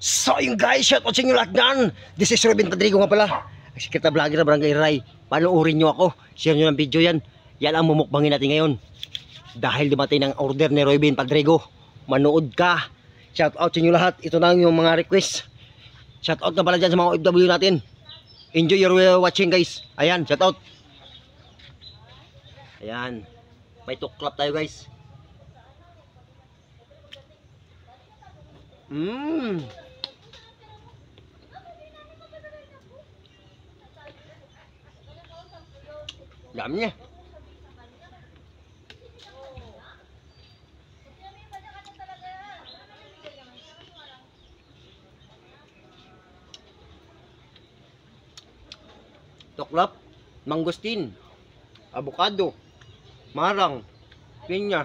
So yung guys, shout out sa inyo lahat dyan. This is Robin Padrigo nga pala, sikat na vlogger na Barangay Ray. Panoorin nyo ako, share nyo ng video yan. Yan ang mumukbangin natin ngayon. Dahil dumating ng order ni Robin Padrigo, manood ka. Shout out sa inyo lahat, ito na yung mga request. Shout out na pala dyan sa mga OFW natin. Enjoy your watching guys. Ayan, shout out. Ayan, may tuklap tayo guys. Dami niya. Tuklap, mangustin, avocado, marang, pinya.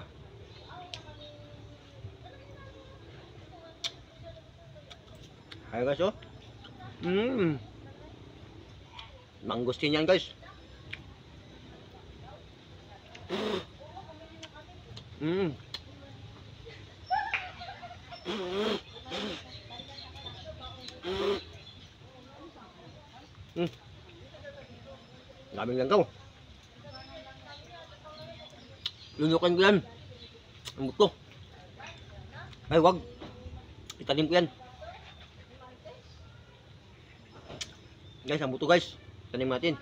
Ayan guys, oh. Mangustin yan guys. Daming langgaw. Lunukan ko yan. Ang buto. Ay wag, itanim ko yan guys, ang buto guys. Tanim natin.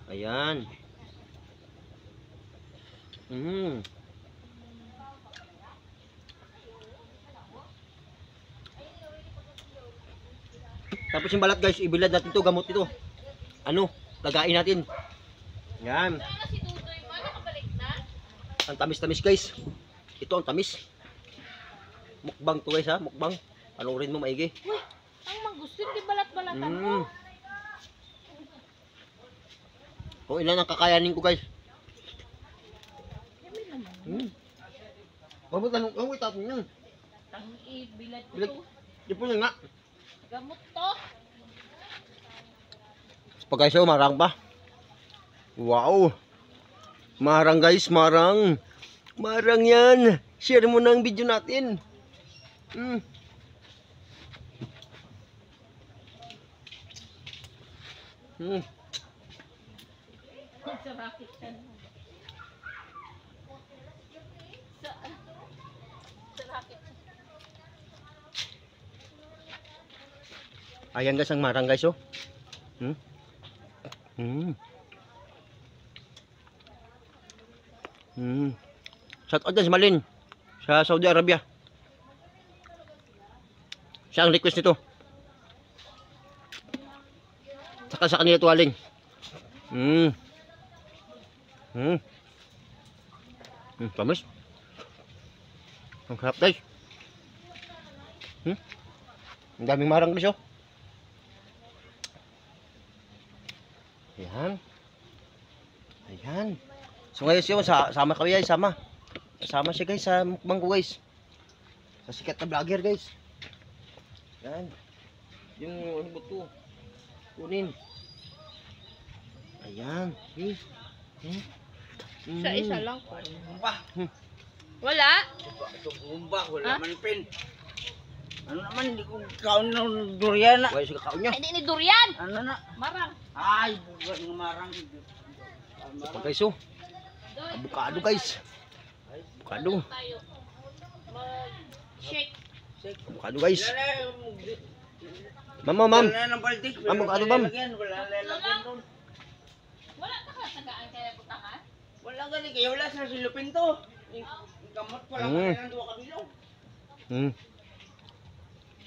Ayan. Tapos yung balat guys, ibilad natin to, gamot ito. Ano, lagain natin. Yan. Ang tamis-tamis guys. Ito ang tamis. Mukbang to guys ha, mukbang. Panoorin mo maigi. Uy, ang mangustin di balat-balatan mo. Kung ilan ang kakayanin ko guys. Babot lang, ang wait tapon yan. Tangi, bilad Bilag, ito. di po nga. Gamot to. Pag guys, oh, marang pa. Wow. Marang guys, marang. Marang yan. Share mo na ang video natin. Sa racket ka na. Sa racket. Ayan guys, ang marang guys, oh. Shout out dyan si Malin sa Saudi Arabia. Siya ang request nito. Saka sa kanila tuwaling. Tamis. Ang sarap guys. Ang daming marang guys, oh. Ayan. Ayan. So ngayon siya, sama kami guys, sama. Sama siya guys sa mukbang ko guys. Sa sikat na vlogger guys. Ayan. Yung ano ba ito? Kunin. Ayan. Isa lang po. Bumba. Wala? Ito bumba, wala Ah? man pen. Ano naman, hindi ko kaon ng durian na. Wala siya kakaon niya. Hindi ni durian. Ano na? Marang. Ay, bugat ng marang. Ito guys, oh. Avocado guys. Avocado. Tayo. Mag-shake. Avocado guys. Wala na, Ma'am. wala na ng baltik. Ma'am, avocado, ma'am. Wala lalagyan doon. Wala ka tagaan kaya butakan? Wala gali, kaya wala sa silupin to. Yung gamot pa lang ng duwa kabilong.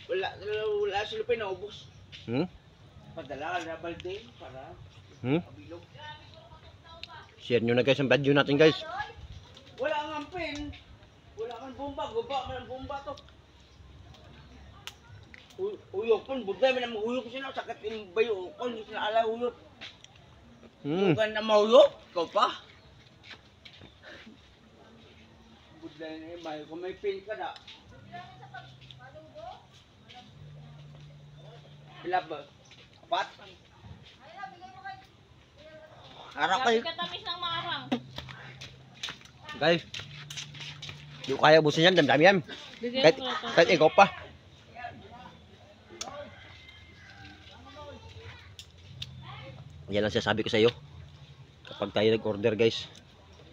Wala silupin na ubos. Padala na balde para kabilong. Share nyo na guys ang video natin guys. Wala nga pen. Wala kang bomba, guba man ang bomba to. Uyok pun, buday man ang mahuyok siya na. Sakit yung bayo, kung hindi sila ala uyok. Bukan na mahuyok, ikaw pa. Buday na yung bayo, kung may pen ka na. Pila ba? Apat? Harap kayo. Katamis ng marang. Guys, Di ko kaya ubusin yan, dami yan. Bigyan Kahit, ko na to. kahit ikaw pa. Yan ang sinasabi ko sa iyo. Kapag tayo nag-order guys.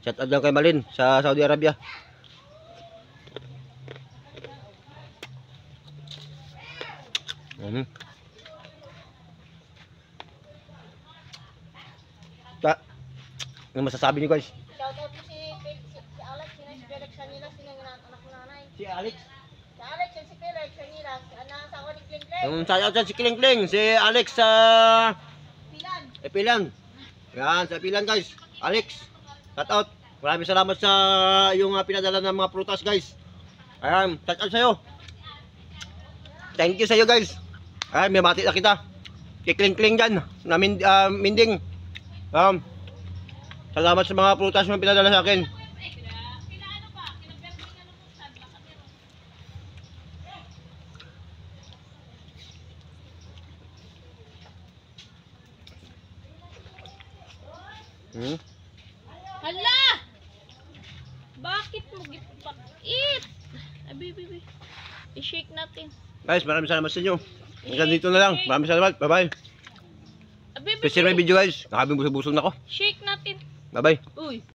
Shout out lang kay Malin sa Saudi Arabia. Mhm. Ano masasabi niyo guys? Shoutout mo si Alex, si Felix Sanila, sino yung anak mo nanay. Si Alex. Si Alex and si Felix Sanila, ang asawa ni Kling Kling. Yung shout out dyan si Kling Kling. Si Alex sa Pilan. Epilan. Yan, sa Epilan guys. Alex, shout out. Maraming salamat sa yung pinadala ng mga prutas guys. Ayan, shout out sa'yo. Thank you sa'yo guys. Ayan, may mati na kita. Kay Kling Kling dyan. Na Minding. Salamat sa mga prutas mo pinadala sa akin. Hala! Bakit mo gipakit? Abi, bibi. I-shake natin. Guys, maraming salamat sa inyo. Hanggang dito na lang. Maraming salamat. Bye-bye. Abi, Please share my video guys. Nakabing busog-busog na ako. Shake natin. Bye-bye. Uy.